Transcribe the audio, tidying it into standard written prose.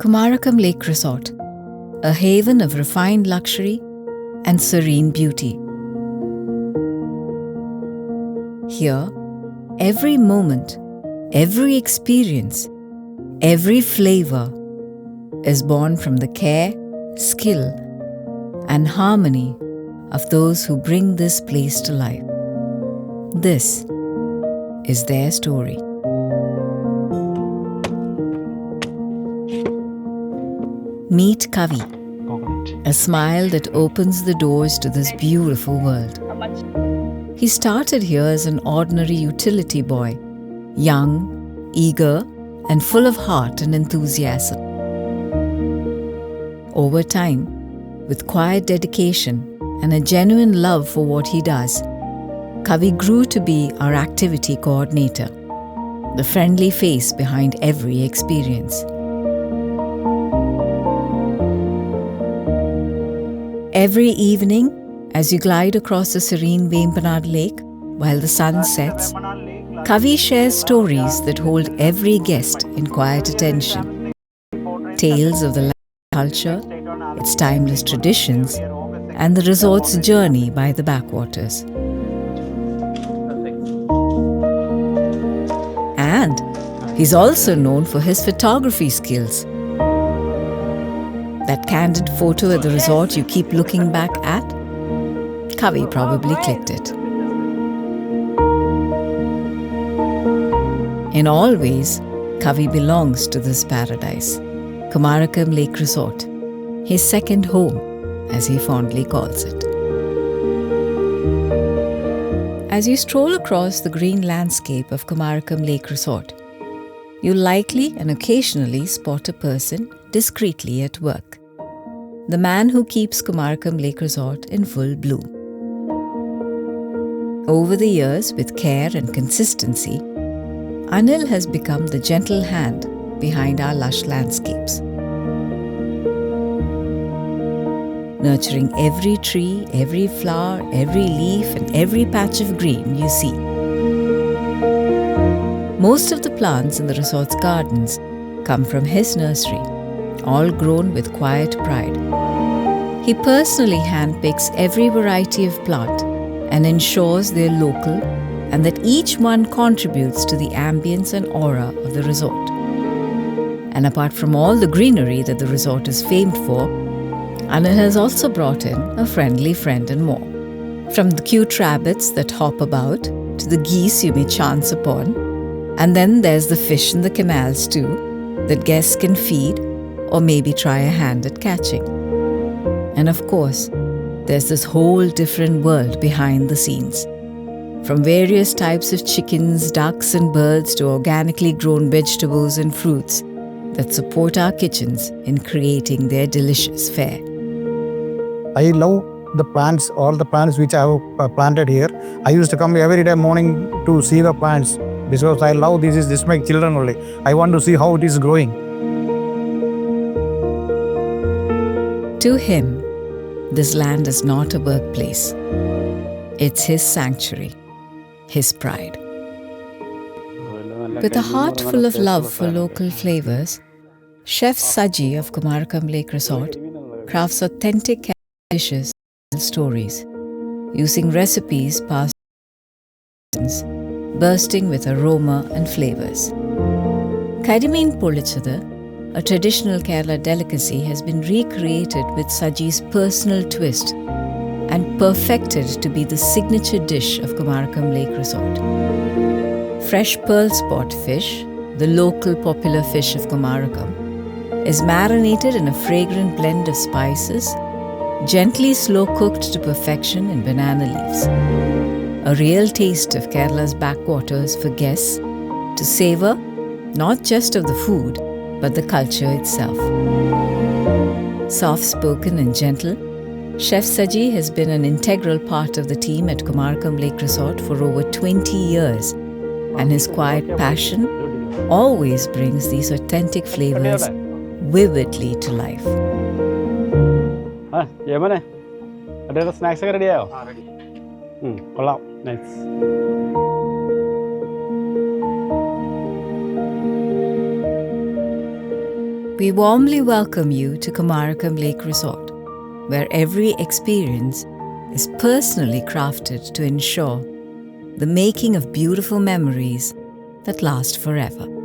Kumarakom Lake Resort, a haven of refined luxury and serene beauty. Here, every moment, every experience, every flavor is born from the care, skill, and harmony of those who bring this place to life. This is their story. Meet Kavi, a smile that opens the doors to this beautiful world. He started here as an ordinary utility boy, young, eager, and full of heart and enthusiasm. Over time, with quiet dedication and a genuine love for what he does, Kavi grew to be our activity coordinator, the friendly face behind every experience. Every evening, as you glide across the serene Vembanad Lake while the sun sets, Kavi shares stories that hold every guest in quiet attention. Tales of the land culture, its timeless traditions, and the resort's journey by the backwaters. And he's also known for his photography skills. That candid photo at the resort you keep looking back at? Kavi probably clicked it. In all ways, Kavi belongs to this paradise, Kumarakom Lake Resort, his second home, as he fondly calls it. As you stroll across the green landscape of Kumarakom Lake Resort, you'll likely and occasionally spot a person discreetly at work. The man who keeps Kumarakom Lake Resort in full bloom. Over the years, with care and consistency, Anil has become the gentle hand behind our lush landscapes. Nurturing every tree, every flower, every leaf, and every patch of green you see. Most of the plants in the resort's gardens come from his nursery, all grown with quiet pride. He personally handpicks every variety of plant and ensures they're local and that each one contributes to the ambience and aura of the resort. And apart from all the greenery that the resort is famed for, Anil has also brought in a friendly friend and more. From the cute rabbits that hop about to the geese you may chance upon, and then there's the fish in the canals too, that guests can feed or maybe try a hand at catching. And of course, there's this whole different world behind the scenes. From various types of chickens, ducks and birds to organically grown vegetables and fruits that support our kitchens in creating their delicious fare. I love the plants, all the plants which I have planted here. I used to come every day morning to see the plants because I love this is my children only. I want to see how it is growing. To him, this land is not a workplace. It's his sanctuary, his pride. With a heart full of love for local flavors, Chef Saji of Kumarakom Lake Resort crafts authentic dishes and stories, using recipes passed bursting with aroma and flavors. Kadimin Polichada, a traditional Kerala delicacy, has been recreated with Saji's personal twist and perfected to be the signature dish of Kumarakom Lake Resort. Fresh pearl spot fish, the local popular fish of Kumarakom, is marinated in a fragrant blend of spices, gently slow-cooked to perfection in banana leaves. A real taste of Kerala's backwaters for guests to savor not just of the food, but the culture itself. Soft-spoken and gentle, Chef Saji has been an integral part of the team at Kumarakom Lake Resort for over 20 years, and his quiet passion always brings these authentic flavors vividly to life. Ada snacks ready ya? Kolak, nice. We warmly welcome you to Kumarakom Lake Resort, where every experience is personally crafted to ensure the making of beautiful memories that last forever.